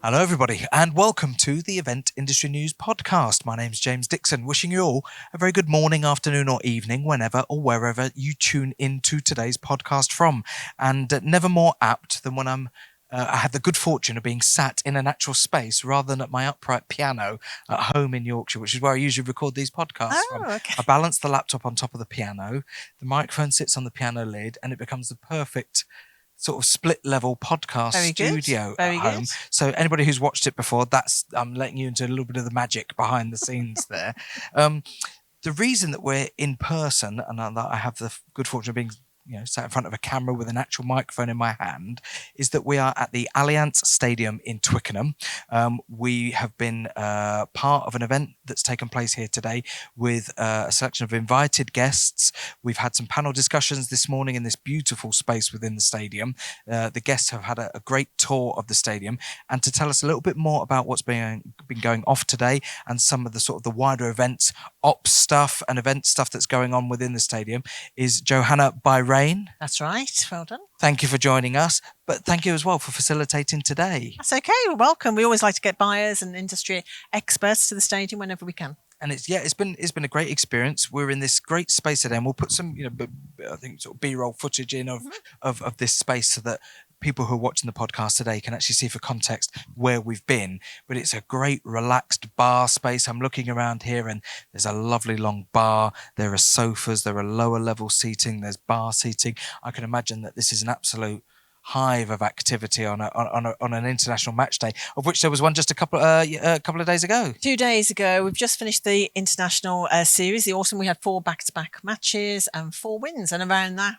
Hello, everybody, and welcome to the Event Industry News Podcast. My name's James Dixon, wishing you all a very good morning, afternoon, or evening, whenever or wherever you tune into today's podcast from. And never more apt than when I had the good fortune of being sat in an actual space rather than at my upright piano at home in Yorkshire, which is where I usually record these podcasts from. Okay. I balance the laptop on top of the piano, the microphone sits on the piano lid, and it becomes the perfect sort of split level podcast studio at home. So anybody who's watched it before, I'm letting you into a little bit of the magic behind the scenes there. The reason that we're in person and that I have the good fortune of being sat in front of a camera with an actual microphone in my hand is that we are at the Allianz Stadium in Twickenham. We have been part of an event that's taken place here today with a selection of invited guests. We've had some panel discussions this morning in this beautiful space within the stadium. The guests have had a great tour of the stadium, and to tell us a little bit more about what's been going off today and some of the sort of the wider events, ops stuff and event stuff that's going on within the stadium is Johanna Byrane. That's right. Well done. Thank you for joining us, but thank you as well for facilitating today. That's okay. We're welcome. We always like to get buyers and industry experts to the stadium whenever we can. And it's been a great experience. We're in this great space today, and we'll put some I think sort of B-roll footage in of this space so that people who are watching the podcast today can actually see for context where we've been. But it's a great relaxed bar space. I'm looking around here and there's a lovely long bar. There are sofas, there are lower level seating, there's bar seating. I can imagine that this is an absolute hive of activity on an international match day, of which there was one just a couple of days ago. 2 days ago, we've just finished the international series. The autumn, we had 4 back-to-back matches and 4 wins, and around that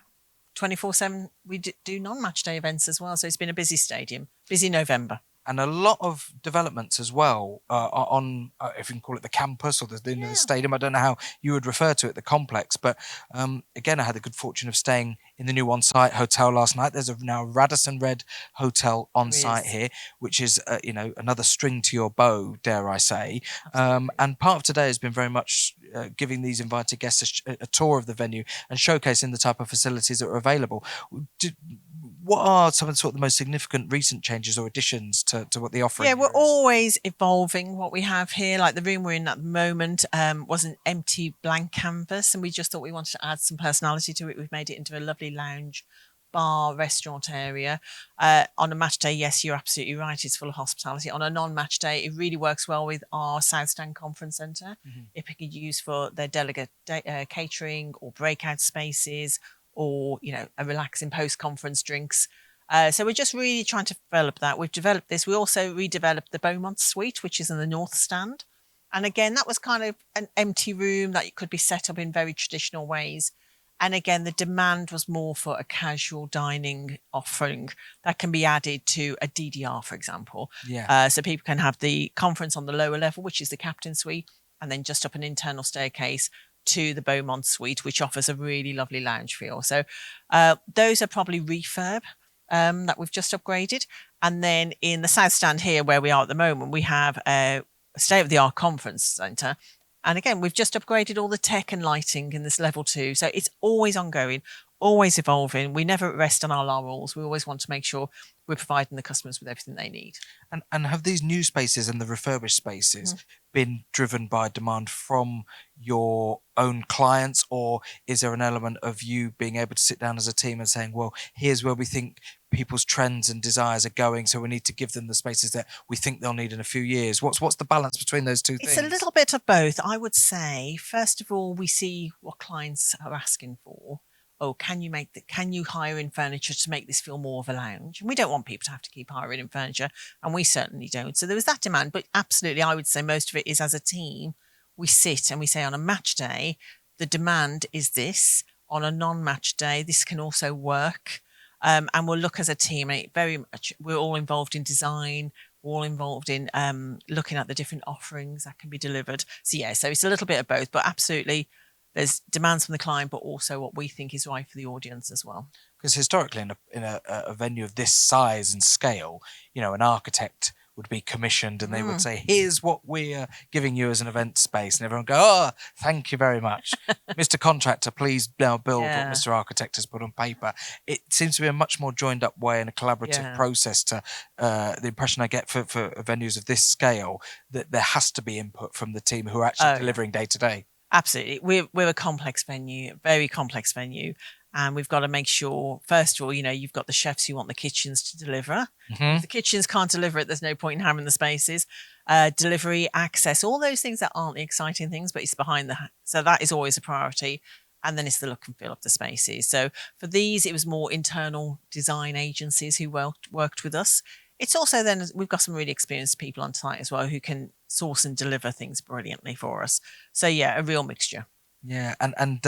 24/7 we do non-match day events as well. So it's been a busy stadium, busy November. And a lot of developments as well on, if you can call it the campus or the stadium. I don't know how you would refer to it, the complex. But again, I had the good fortune of staying in the new on-site hotel last night. There's now a Radisson Red hotel on site here, which is another string to your bow, dare I say. And part of today has been very much giving these invited guests a tour of the venue and showcasing the type of facilities that are available. What are some of the most significant recent changes or additions to what the offering is? Yeah, we're always evolving what we have here. Like the room we're in at the moment was an empty blank canvas, and we just thought we wanted to add some personality to it. We've made it into a lovely lounge, bar, restaurant area. On a match day, yes, you're absolutely right. It's full of hospitality. On a non-match day, it really works well with our South Stand Conference Centre. If it could use for their delegate catering or breakout spaces, or a relaxing post-conference drinks. So we're just really trying to develop that. We've developed this. We also redeveloped the Beaumont Suite, which is in the North Stand. And again, that was kind of an empty room that could be set up in very traditional ways. And again, the demand was more for a casual dining offering that can be added to a DDR, for example. So people can have the conference on the lower level, which is the Captain Suite, and then just up an internal staircase to the Beaumont Suite, which offers a really lovely lounge feel. So those are probably refurb that we've just upgraded. And then in the South Stand here, where we are at the moment, we have a state-of-the-art conference centre. And again, we've just upgraded all the tech and lighting in this level 2. So it's always ongoing, always evolving. We never rest on our laurels. We always want to make sure we're providing the customers with everything they need. And have these new spaces and the refurbished spaces been driven by demand from your own clients, or is there an element of you being able to sit down as a team and saying, well, here's where we think people's trends and desires are going, so we need to give them the spaces that we think they'll need in a few years? What's the balance between those two things? It's a little bit of both, I would say. First of all, we see what clients are asking for. Oh, can you hire in furniture to make this feel more of a lounge? And we don't want people to have to keep hiring in furniture, and we certainly don't. So there was that demand, but absolutely, I would say most of it is as a team. We sit and we say on a match day, the demand is this. On a non-match day, this can also work. And we'll look as a team, and very much we're all involved in design. We're all involved in looking at the different offerings that can be delivered. So it's a little bit of both, but absolutely, there's demands from the client, but also what we think is right for the audience as well. Because historically, in a venue of this size and scale, an architect would be commissioned and they would say, here's what we're giving you as an event space. And everyone go, oh, thank you very much. Mr. Contractor, please now build what Mr. Architect has put on paper. It seems to be a much more joined up way and a collaborative process to the impression I get for venues of this scale, that there has to be input from the team who are actually delivering day to day. Absolutely. We're a complex venue, very complex venue. And we've got to make sure, first of all, you've got the chefs who want the kitchens to deliver. If the kitchens can't deliver it, there's no point in having the spaces. Delivery, access, all those things that aren't the exciting things, but it's behind so that is always a priority. And then it's the look and feel of the spaces. So for these, it was more internal design agencies who worked with us. It's also then we've got some really experienced people on site as well who can source and deliver things brilliantly for us. So yeah, a real mixture. Yeah, and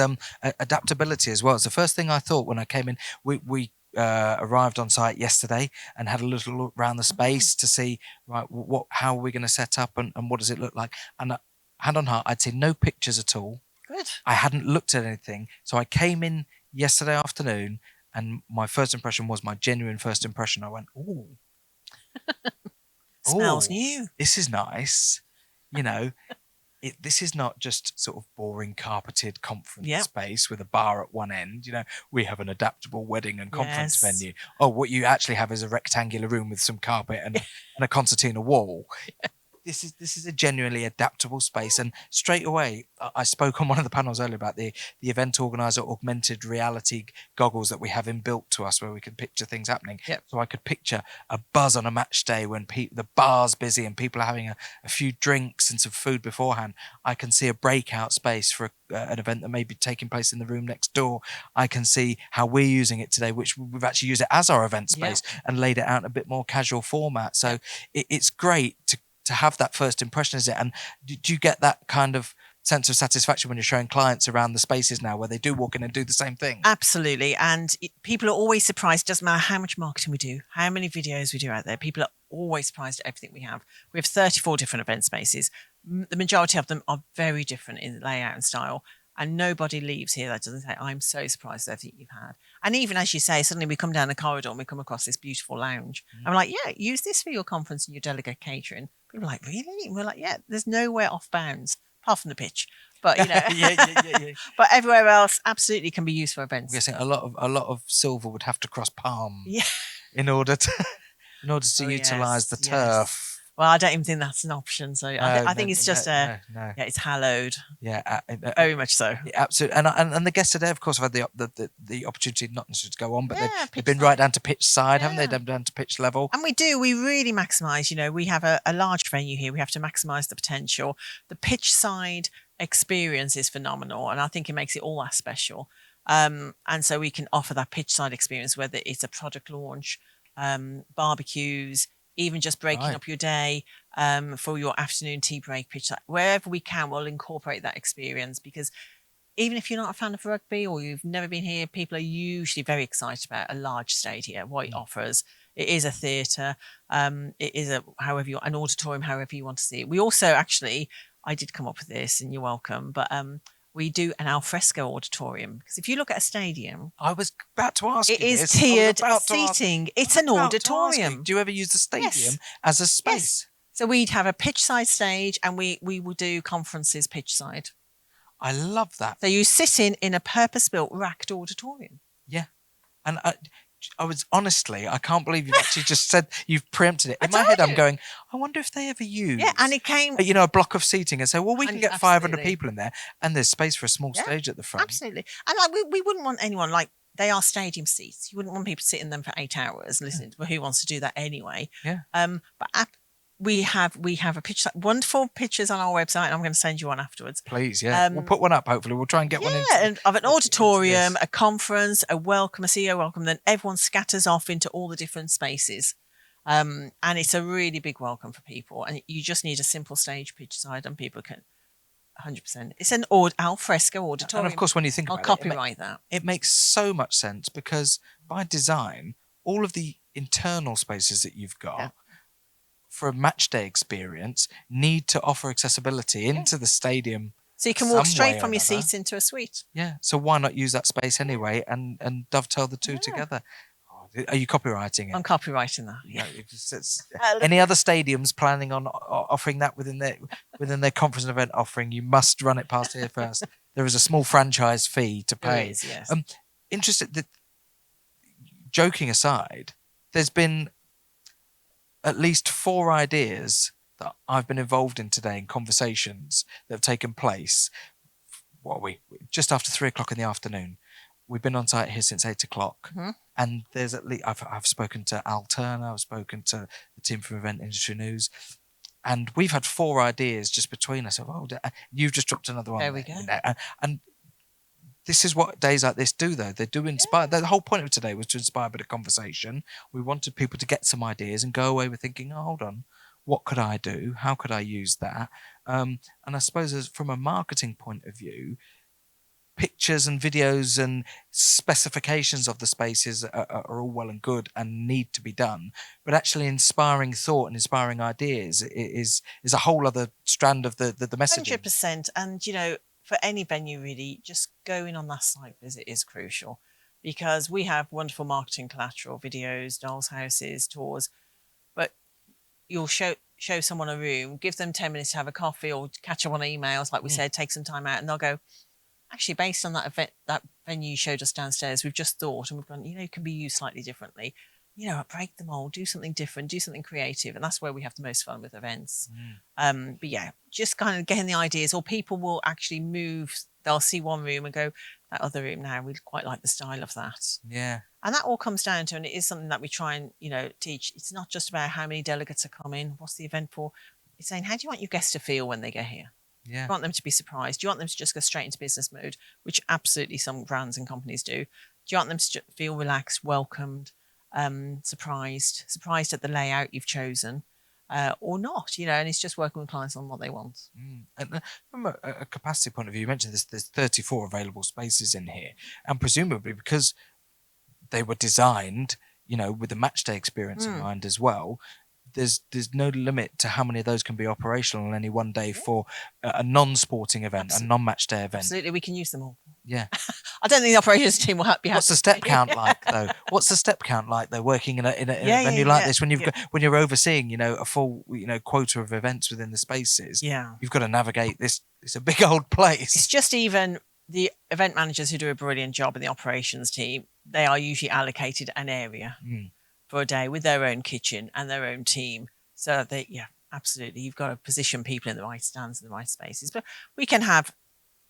adaptability as well. It's the first thing I thought when I came in. We arrived on site yesterday and had a little look around the space to see how are we going to set up and what does it look like. And hand on heart, I'd seen no pictures at all. Good. I hadn't looked at anything, so I came in yesterday afternoon, and my first impression was my genuine first impression. I went, ooh. Smells new. This is nice. This is not just sort of boring carpeted conference space with a bar at one end. We have an adaptable wedding and conference venue. Oh, what you actually have is a rectangular room with some carpet and a concertina wall. This is a genuinely adaptable space. And straight away, I spoke on one of the panels earlier about the event organizer augmented reality goggles that we have inbuilt to us, where we can picture things happening. So I could picture a buzz on a match day when the bar's busy and people are having a few drinks and some food beforehand. I can see a breakout space for an event that may be taking place in the room next door. I can see how we're using it today, which we've actually used it as our event space and laid it out in a bit more casual format. So it's great to have that first impression, is it? And do you get that kind of sense of satisfaction when you're showing clients around the spaces now where they do walk in and do the same thing? Absolutely. And people are always surprised. Doesn't matter how much marketing we do, how many videos we do out there. People are always surprised at everything we have. We have 34 different event spaces. The majority of them are very different in layout and style. And nobody leaves here that doesn't say, I'm so surprised at everything you've had. And even as you say, suddenly we come down the corridor and we come across this beautiful lounge. I'm like, yeah, use this for your conference and your delegate catering. People are like, really? And we're like, yeah, there's nowhere off bounds, apart from the pitch. But, yeah. But everywhere else absolutely can be used for events. I'm guessing a lot of silver would have to cross palm yeah. in order to utilise the turf. Well, I don't even think that's an option. So I think it's just it's hallowed. Yeah, very much so. Yeah, absolutely. And the guests today, of course, have had the opportunity not necessarily to go on, but they've been right down to pitch side, haven't they? Down to pitch level. And we really maximise. We have a large venue here. We have to maximise the potential. The pitch side experience is phenomenal, and I think it makes it all that special. And so we can offer that pitch side experience, whether it's a product launch, barbecues, even just breaking up your day for your afternoon tea break pitch. Wherever we can, we'll incorporate that experience, because even if you're not a fan of rugby or you've never been here, people are usually very excited about a large stage here, what it offers. It is a theatre. It is an auditorium, however you want to see it. We also actually, I did come up with this and you're welcome, but we do an alfresco auditorium, because if you look at a stadium, I was about to ask you. It is tiered seating. It's an auditorium. Do you ever use the stadium as a space? Yes. So we'd have a pitch side stage, and we will do conferences pitch side. I love that. So you sit in a purpose-built racked auditorium. Yeah, and I was honestly, I can't believe you've actually just said you've preempted it. In my head, I'm going, I wonder if they ever use and it came a block of seating and say, well, we can get 500 people in there, and there's space for a small stage at the front. Absolutely. And we wouldn't want anyone, they are stadium seats. You wouldn't want people to sit in them for 8 hours listening. Well, who wants to do that anyway? Yeah. But we have a picture, wonderful pictures on our website, and I'm going to send you one afterwards. Please, yeah. We'll put one up, hopefully. We'll try and get one in. Of an auditorium, a conference, a welcome, a CEO welcome, then everyone scatters off into all the different spaces. And it's a really big welcome for people. And you just need a simple stage pitch side, and people can 100%. It's an alfresco auditorium. And of course, when you think about I'll copyright that. It makes so much sense, because by design, all of the internal spaces that you've got for a match day experience need to offer accessibility into the stadium. So you can walk straight from your seats into a suite. Yeah. So why not use that space anyway and dovetail the two together? Oh, Are you copywriting it? I'm copywriting that. Yeah. Any other stadiums planning on offering that within their conference and event offering? You must run it past here first. There is a small franchise fee to pay. There is, yes. Interested. Joking aside, there's been at least 4 ideas that I've been involved in today in conversations that have taken place. What are we? Just after 3:00 in the afternoon. We've been on site here since 8:00, and there's at least I've spoken to Al Turner, I've spoken to the team from Event Industry News, and we've had 4 ideas just between us. You've just dropped another one. There we go. And this is what days like this do, though. They do inspire. The whole point of today was to inspire a bit of conversation. We wanted people to get some ideas and go away with thinking, oh, hold on, what could I do? How could I use that? And I suppose from a marketing point of view, pictures and videos and specifications of the spaces are all well and good and need to be done, but actually inspiring thought and inspiring ideas is a whole other strand of the messaging. 100%. And for any venue really, just going on that site visit is crucial, because we have wonderful marketing collateral, videos, dolls' houses, tours, but you'll show someone a room, give them 10 minutes to have a coffee or catch up on emails, like we said, take some time out, and they'll go, actually, based on that event, that venue you showed us downstairs, we've just thought, and we've gone, it can be used slightly differently. Break the mold, do something different, do something creative. And that's where we have the most fun with events. But yeah, just kind of getting the ideas, or people will actually move. They'll see one room and go, that other room now, we quite like the style of that. Yeah. And that all comes down to, and it is something that we try and, teach. It's not just about how many delegates are coming, what's the event for. It's saying, how do you want your guests to feel when they get here? Yeah. Do you want them to be surprised? Do you want them to just go straight into business mode, which absolutely some brands and companies do? Do you want them to feel relaxed, welcomed, surprised at the layout you've chosen, or not? And it's just working with clients on what they want. And from a capacity point of view, you mentioned there's 34 available spaces in here, and presumably because they were designed, with the match day experience in mind as well. There's no limit to how many of those can be operational on any one day for a non-sporting event, a non-match day event. Absolutely, we can use them all. Yeah. I don't think the operations team will be happy. What's the step count like, though? What's the step count like, though, working in a venue like this when when you're overseeing, a full, quota of events within the spaces? Yeah. You've got to navigate this. It's a big old place. It's just even the event managers who do a brilliant job in the operations team, they are usually allocated an area for a day with their own kitchen and their own team. So absolutely. You've got to position people in the right stands in the right spaces. But we can have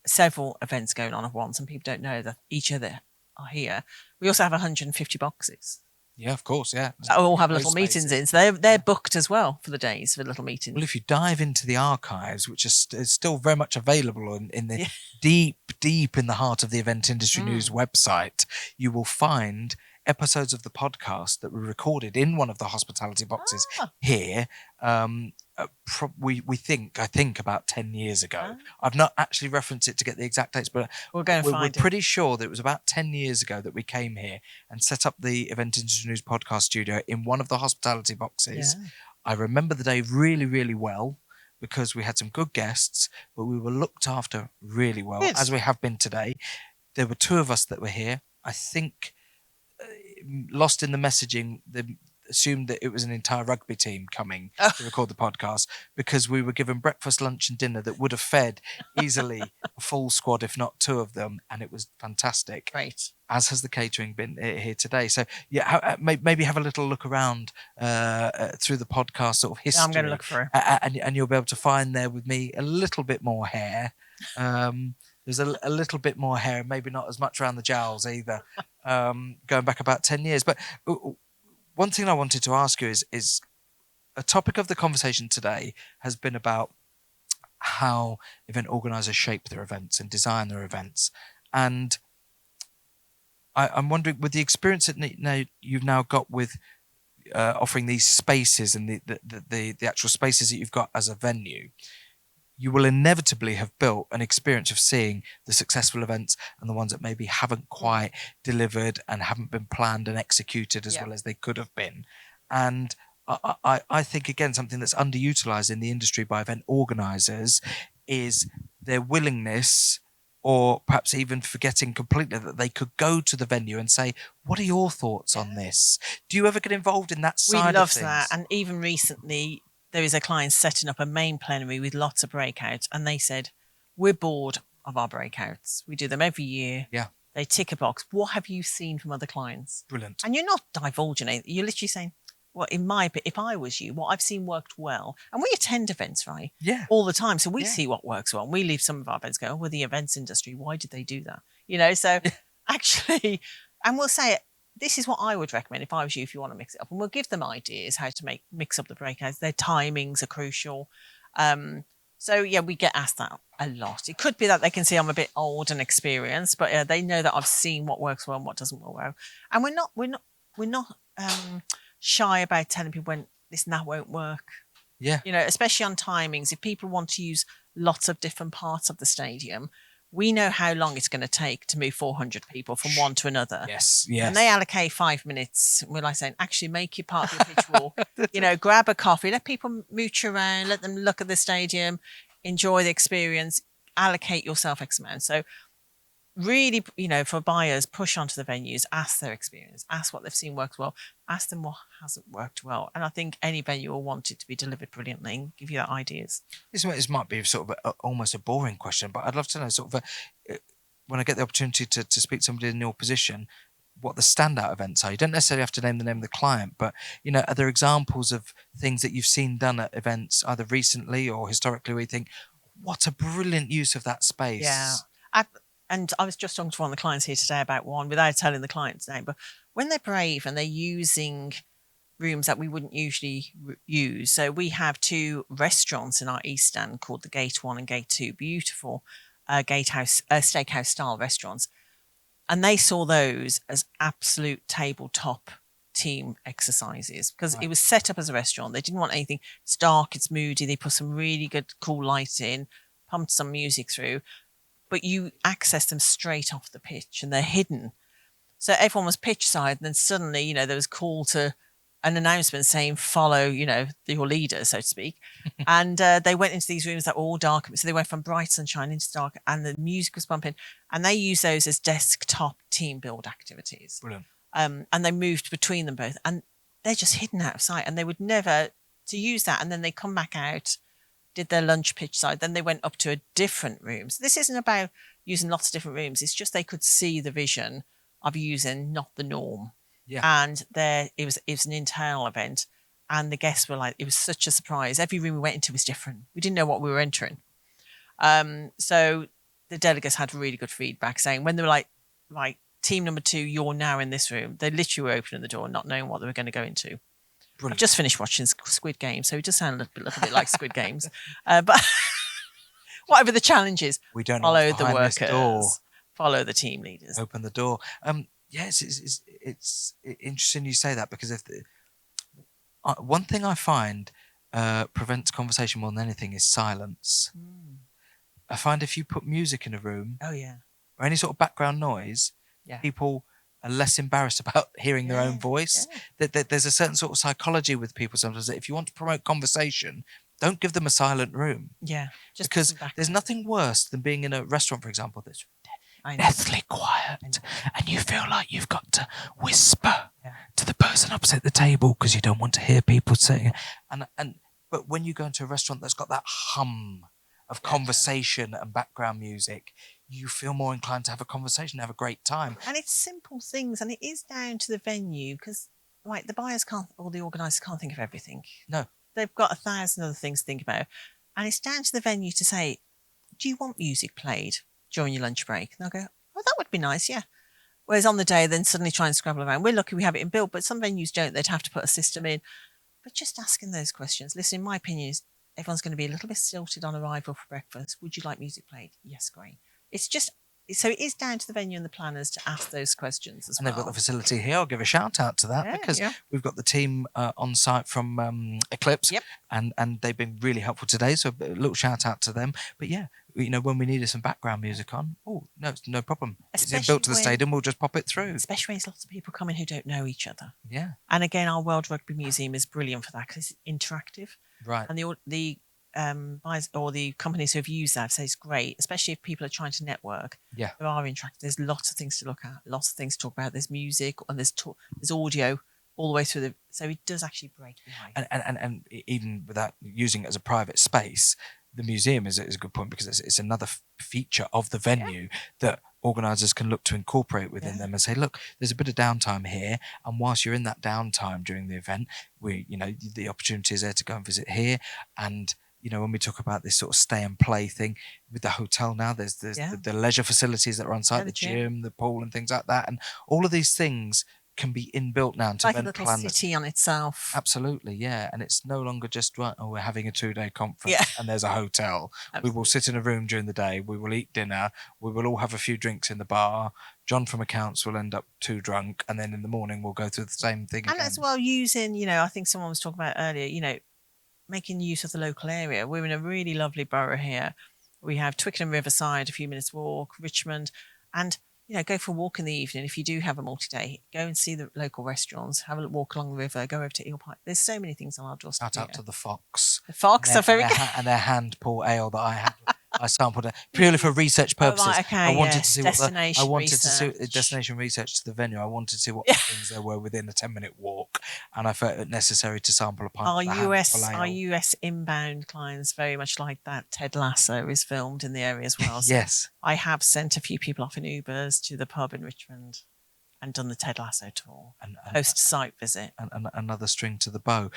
several events going on at once, and people don't know that each other are here. We also have 150 boxes. Yeah, of course, yeah. That all have little meetings in. So they're booked as well for the days for little meetings. Well, if you dive into the archives, which is still very much available in the deep in the heart of the Event Industry News website, you will find episodes of the podcast that were recorded in one of the hospitality boxes here. I think about 10 years ago. I've not actually referenced it to get the exact dates, but we're pretty sure that it was about 10 years ago that we came here and set up the Event Industry News podcast studio in one of the hospitality boxes. Yeah. I remember the day really, really well, because we had some good guests, but we were looked after really well, as we have been today. There were 2 of us that were here. I think lost in the messaging, they assumed that it was an entire rugby team coming to record the podcast, because we were given breakfast, lunch and dinner that would have fed easily a full squad, if not 2 of them, and it was fantastic. Great. As has the catering been here today. So maybe have a little look around through the podcast sort of history. I'm going to look for it. And you'll be able to find there with me a little bit more hair. There's a little bit more hair, maybe not as much around the jowls either, going back about 10 years. But one thing I wanted to ask you is a topic of the conversation today has been about how event organisers shape their events and design their events. And I'm wondering, with the experience that you've now got with offering these spaces and the actual spaces that you've got as a venue, you will inevitably have built an experience of seeing the successful events and the ones that maybe haven't quite delivered and haven't been planned and executed as well as they could have been. And I think, again, something that's underutilized in the industry by event organizers is their willingness or perhaps even forgetting completely that they could go to the venue and say, what are your thoughts on this? Do you ever get involved in that side of things? We love that. And even recently, there is a client setting up a main plenary with lots of breakouts. And they said, we're bored of our breakouts. We do them every year. Yeah. They tick a box. What have you seen from other clients? Brilliant. And you're not divulging anything. You're literally saying, well, if I was you, what I've seen worked well. And we attend events, right? Yeah. All the time. So we see what works well. And we leave some of our events go, oh, well, the events industry, why did they do that? You know, so actually, and we'll say, this is what I would recommend if I was you, if you want to mix it up. And we'll give them ideas how to mix up the breakouts. Their timings are crucial. So, yeah, we get asked that a lot. It could be that they can see I'm a bit old and experienced, but they know that I've seen what works well and what doesn't work well. And we're not shy about telling people when this and that won't work. Yeah. You know, especially on timings. If people want to use lots of different parts of the stadium, we know how long it's going to take to move 400 people from one to another. Yes. And they allocate 5 minutes. We're like saying, actually make your part of your pitch walk. You know, grab a coffee, let people mooch around, let them look at the stadium, enjoy the experience, allocate yourself X amount. So really, you know, for buyers, push onto the venues, ask their experience, ask what they've seen works well, ask them what hasn't worked well. And I think any venue will want it to be delivered brilliantly and give you that ideas. This might be sort of almost a boring question, but I'd love to know sort of when I get the opportunity to speak to somebody in your position, what the standout events are. You don't necessarily have to name the name of the client, but, you know, are there examples of things that you've seen done at events either recently or historically where you think, what a brilliant use of that space? Yeah. And I was just talking to one of the clients here today about one without telling the client's name, but when they're brave and they're using rooms that we wouldn't usually use. So we have 2 restaurants in our East Stand called the Gate 1 and Gate 2, beautiful steakhouse style restaurants. And they saw those as absolute tabletop team exercises because it was set up as a restaurant. They didn't want anything. It's dark, it's moody. They put some really good cool lights in, pumped some music through. But you access them straight off the pitch and they're hidden. So everyone was pitch side, and then suddenly, you know, there was call to an announcement saying follow, you know, your leader, so to speak. And they went into these rooms that were all dark. So they went from bright sunshine into dark and the music was pumping. And they use those as desktop team build activities. Brilliant. And they moved between them both. And they're just hidden out of sight. And they would never to use that. And then they come back out, did their lunch pitch side, then they went up to a different room. So this isn't about using lots of different rooms. It's just they could see the vision of using not the norm. Yeah. And it was an internal event, and the guests were like, it was such a surprise. Every room we went into was different. We didn't know what we were entering. So the delegates had really good feedback saying when they were like, right, team number 2, you're now in this room. They literally were opening the door, not knowing what they were going to go into. Brilliant. I've just finished watching Squid Game, so it does sound a little bit like Squid Games. But whatever the challenge is, we don't follow the workers, follow the team leaders. Open the door. Yes, it's interesting you say that because one thing I find prevents conversation more than anything is silence. I find if you put music in a room, or any sort of background noise, people are less embarrassed about hearing their own voice. There's a certain sort of psychology with people sometimes that if you want to promote conversation, don't give them a silent room. Yeah, just because there's nothing worse than being in a restaurant, for example, that's deathly quiet, and you feel like you've got to whisper to the person opposite the table because you don't want to hear people saying. But when you go into a restaurant that's got that hum of conversation and background music, you feel more inclined to have a conversation, have a great time. And it's simple things, and it is down to the venue because, the buyers can't, or the organisers can't think of everything. No. They've got 1,000 other things to think about. And it's down to the venue to say, do you want music played during your lunch break? And they'll go, oh, that would be nice, yeah. Whereas on the day, then suddenly try and scrabble around. We're lucky we have it in built, but some venues don't. They'd have to put a system in. But just asking those questions. Listen, in my opinion, is everyone's going to be a little bit stilted on arrival for breakfast. Would you like music played? Yes, great. It's just, so it is down to the venue and the planners to ask those questions as well. And they've got the facility here. I'll give a shout out to that because we've got the team on site from Eclipse and they've been really helpful today. So a little shout out to them. But when we needed some background music on, it's no problem. Especially it's built to the stadium, we'll just pop it through. Especially when there's lots of people coming who don't know each other. Yeah. And again, our World Rugby Museum is brilliant for that because it's interactive. Right. And the buyers or the companies who have used that say it's great, especially if people are trying to network. Yeah. There are interactive. There's lots of things to look at, lots of things to talk about. There's music and there's audio all the way through so it does actually break the ice. And even without using it as a private space, the museum is a good point, because it's another feature of the venue that organisers can look to incorporate within them and say, look, there's a bit of downtime here, and whilst you're in that downtime during the event, the opportunity is there to go and visit here. And when we talk about this sort of stay and play thing with the hotel now, there's the leisure facilities that are on site, the gym, the pool and things like that, and all of these things can be inbuilt now to like event a little planners. city on itself. Absolutely, yeah. And it's no longer just, right, we're having a 2-day conference and there's a hotel. Absolutely. We will sit in a room during the day, we will eat dinner, we will all have a few drinks in the bar. John from accounts will end up too drunk, and then in the morning we'll go through the same thing and again. as well, using, I think someone was talking about earlier, making use of the local area. We're in a really lovely borough here. We have Twickenham Riverside, a few minutes walk, Richmond, and go for a walk in the evening. If you do have a multi-day, go and see the local restaurants, have a walk along the river, go over to Eel Pike. There's so many things on our doorstep. Shout out to the Fox. The Fox are very good. And their hand pour ale that I had. I sampled it purely for research purposes. Oh, right, okay, I wanted to see destination research to the venue. I wanted to see what things there were within a 10-minute walk, and I felt it necessary to sample a pint. Our US inbound clients very much like that. Ted Lasso is filmed in the area as well. So yes, I have sent a few people off in Ubers to the pub in Richmond and done the Ted Lasso tour, and post-site visit. And another string to the bow.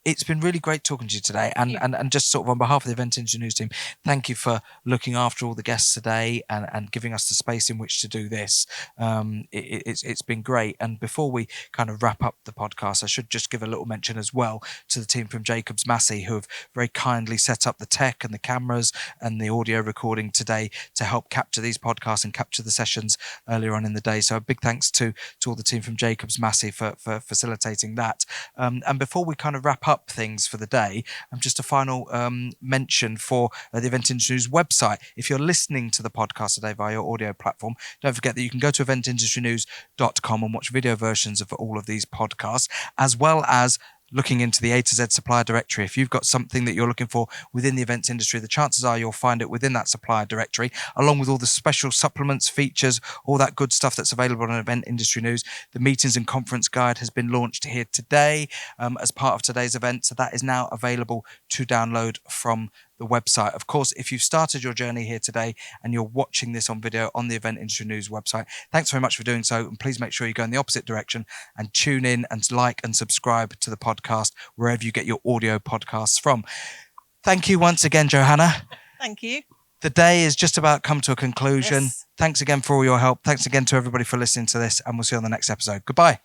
It's been really great talking to you today, and just sort of on behalf of the Event Industry News team, thank you for looking after all the guests today and giving us the space in which to do this. It's been great. And before we kind of wrap up the podcast, I should just give a little mention as well to the team from Jacobs Massey, who have very kindly set up the tech and the cameras and the audio recording today to help capture these podcasts and capture the sessions earlier on in the day. So a big thanks to all the team from Jacobs Massey for facilitating that. And before we kind of wrap up things for the day, just a final mention for the Event Industry News website. If you're listening to the podcast today via your audio platform, don't forget that you can go to eventindustrynews.com and watch video versions of all of these podcasts, as well as looking into the A to Z supplier directory. If you've got something that you're looking for within the events industry, the chances are you'll find it within that supplier directory, along with all the special supplements, features, all that good stuff that's available on Event Industry News. The meetings and conference guide has been launched here today as part of today's event. So that is now available to download from the website. Of course, if you've started your journey here today and you're watching this on video on the Event Industry News website, thanks very much for doing so. And please make sure you go in the opposite direction and tune in and like and subscribe to the podcast wherever you get your audio podcasts from. Thank you once again, Johanna. Thank you. The day is just about come to a conclusion. Yes. Thanks again for all your help. Thanks again to everybody for listening to this, and we'll see you on the next episode. Goodbye.